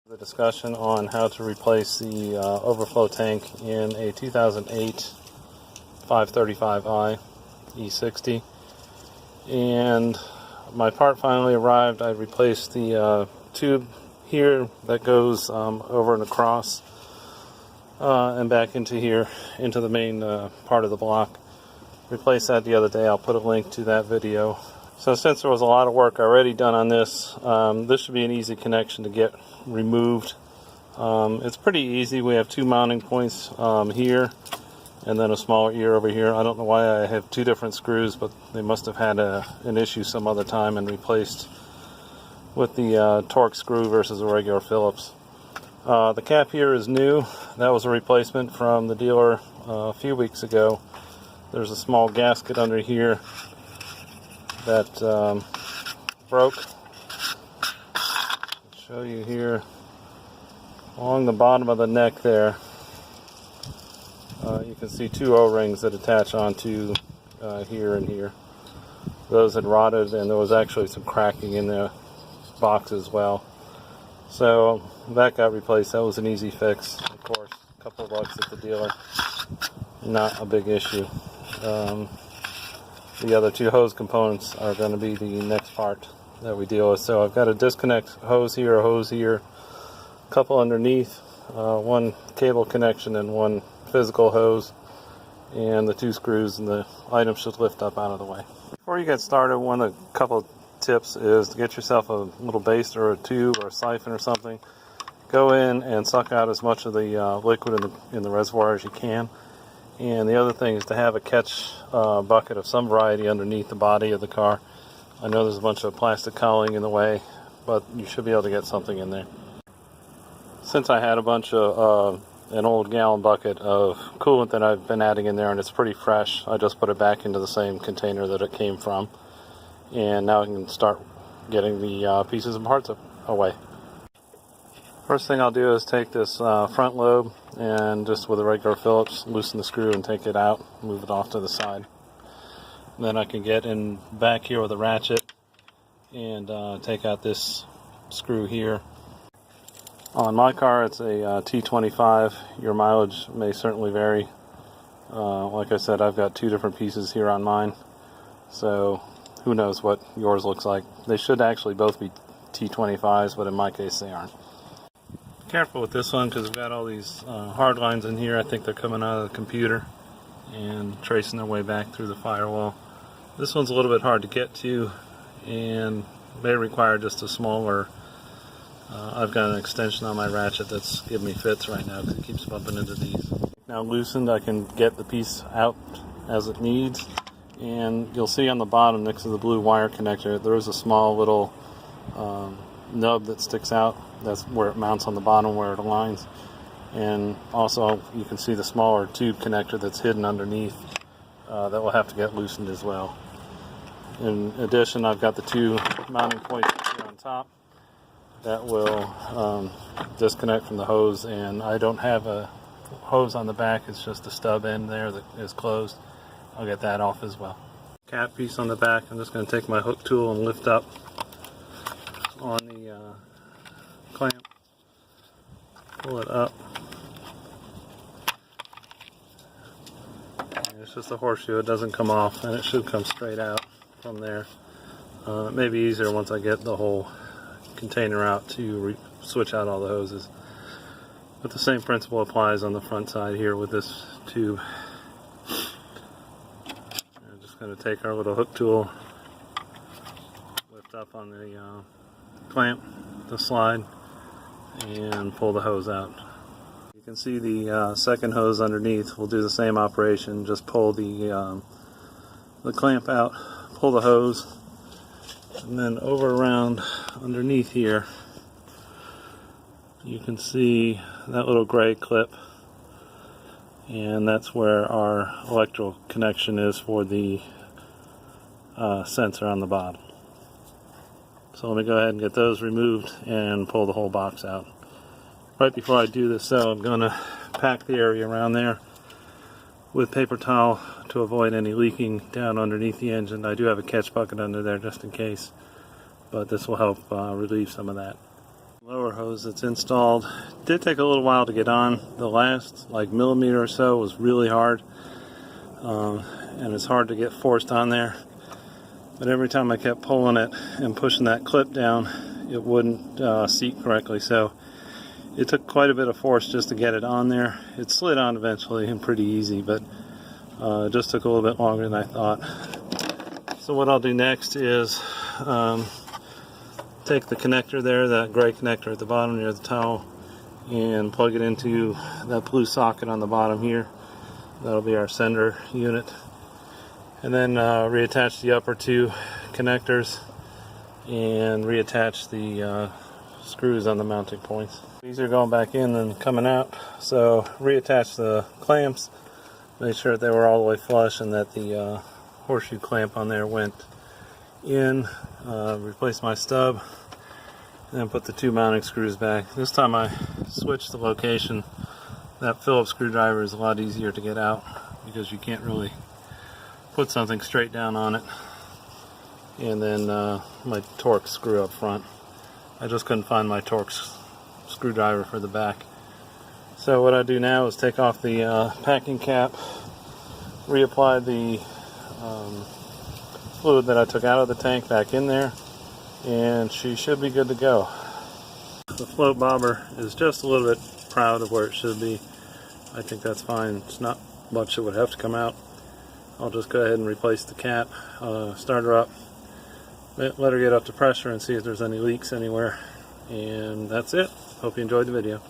The discussion on how to replace the overflow tank in a 2008 535i E60, and my part finally arrived. I replaced the tube here that goes over and across and back into here, into the main part of the block. Replaced that the other day. I'll put a link to that video. So since there was a lot of work already done on this, this should be an easy connection to get removed. It's pretty easy. We have two mounting points here and then a smaller ear over here. I don't know why I have two different screws, but they must have had an issue some other time and replaced with the Torx screw versus a regular Phillips. The cap here is new. That was a replacement from the dealer a few weeks ago. There's a small gasket under here that broke. I'll show you here along the bottom of the neck there. You can see two O-rings that attach onto here and here. Those had rotted, and there was actually some cracking in the box as well. So that got replaced. That was an easy fix. Of course, a couple of bucks at the dealer. Not a big issue. The other two hose components are going to be the next part that we deal with. So I've got a disconnect hose here, a hose here, a couple underneath, one cable connection and one physical hose, and the two screws, and the item should lift up out of the way. Before you get started, couple tips is to get yourself a little baster or a tube or a siphon or something. Go in and suck out as much of the liquid in the reservoir as you can. And the other thing is to have a catch bucket of some variety underneath the body of the car. I know there's a bunch of plastic cowling in the way, but you should be able to get something in there. Since I had a bunch of an old gallon bucket of coolant that I've been adding in there and it's pretty fresh, I just put it back into the same container that it came from. And now I can start getting the pieces and parts away. First thing I'll do is take this front lobe and just with a regular Phillips loosen the screw and take it out, move it off to the side. And then I can get in back here with a ratchet and take out this screw here. On my car it's a T25. Your mileage may certainly vary. Like I said, I've got two different pieces here on mine, so who knows what yours looks like. They should actually both be T25s, but in my case they aren't. Careful with this one because we've got all these hard lines in here. I think they're coming out of the computer and tracing their way back through the firewall. This one's a little bit hard to get to and may require just a smaller I've got an extension on my ratchet that's giving me fits right now because it keeps bumping into these. Now loosened, I can get the piece out as it needs, and you'll see on the bottom next to the blue wire connector there is a small little nub that sticks out. That's where it mounts on the bottom where it aligns, and also you can see the smaller tube connector that's hidden underneath that will have to get loosened as well. In addition, I've got the two mounting points here on top that will disconnect from the hose, and I don't have a hose on the back. It's just a stub end there that is closed. I'll get that off as well. Cap piece on the back, I'm just going to take my hook tool and lift up on the clamp, pull it up, and it's just a horseshoe. It doesn't come off, and it should come straight out from there. It may be easier once I get the whole container out to switch out all the hoses, but the same principle applies on the front side here with this tube. I'm just going to take our little hook tool, lift up on the clamp, the slide, and pull the hose out. You can see the second hose underneath. We'll do the same operation, just pull the clamp out, pull the hose, and then over around underneath here you can see that little gray clip, and that's where our electrical connection is for the sensor on the bottom. So let me go ahead and get those removed and pull the whole box out. Right before I do this though, I'm going to pack the area around there with paper towel to avoid any leaking down underneath the engine. I do have a catch bucket under there just in case, but this will help relieve some of that. Lower hose that's installed. It did take a little while to get on. The last like millimeter or so was really hard, and it's hard to get forced on there. But every time I kept pulling it and pushing that clip down, it wouldn't seat correctly. So it took quite a bit of force just to get it on there. It slid on eventually and pretty easy, but it just took a little bit longer than I thought. So what I'll do next is take the connector there, that gray connector at the bottom near the towel, and plug it into that blue socket on the bottom here. That'll be our sender unit. And then reattach the upper two connectors and reattach the screws on the mounting points. These are going back in and coming out, so reattach the clamps, make sure that they were all the way flush and that the horseshoe clamp on there went in, replace my stub, and then put the two mounting screws back. This time I switched the location. That Phillips screwdriver is a lot easier to get out because you can't really put something straight down on it. And then my Torx screw up front. I just couldn't find my Torx screwdriver for the back. So what I do now is take off the packing cap, reapply the fluid that I took out of the tank back in there, and she should be good to go. The float bobber is just a little bit proud of where it should be. I think that's fine. It's not much that would have to come out. I'll just go ahead and replace the cap, start her up, let her get up to pressure and see if there's any leaks anywhere. And that's it. Hope you enjoyed the video.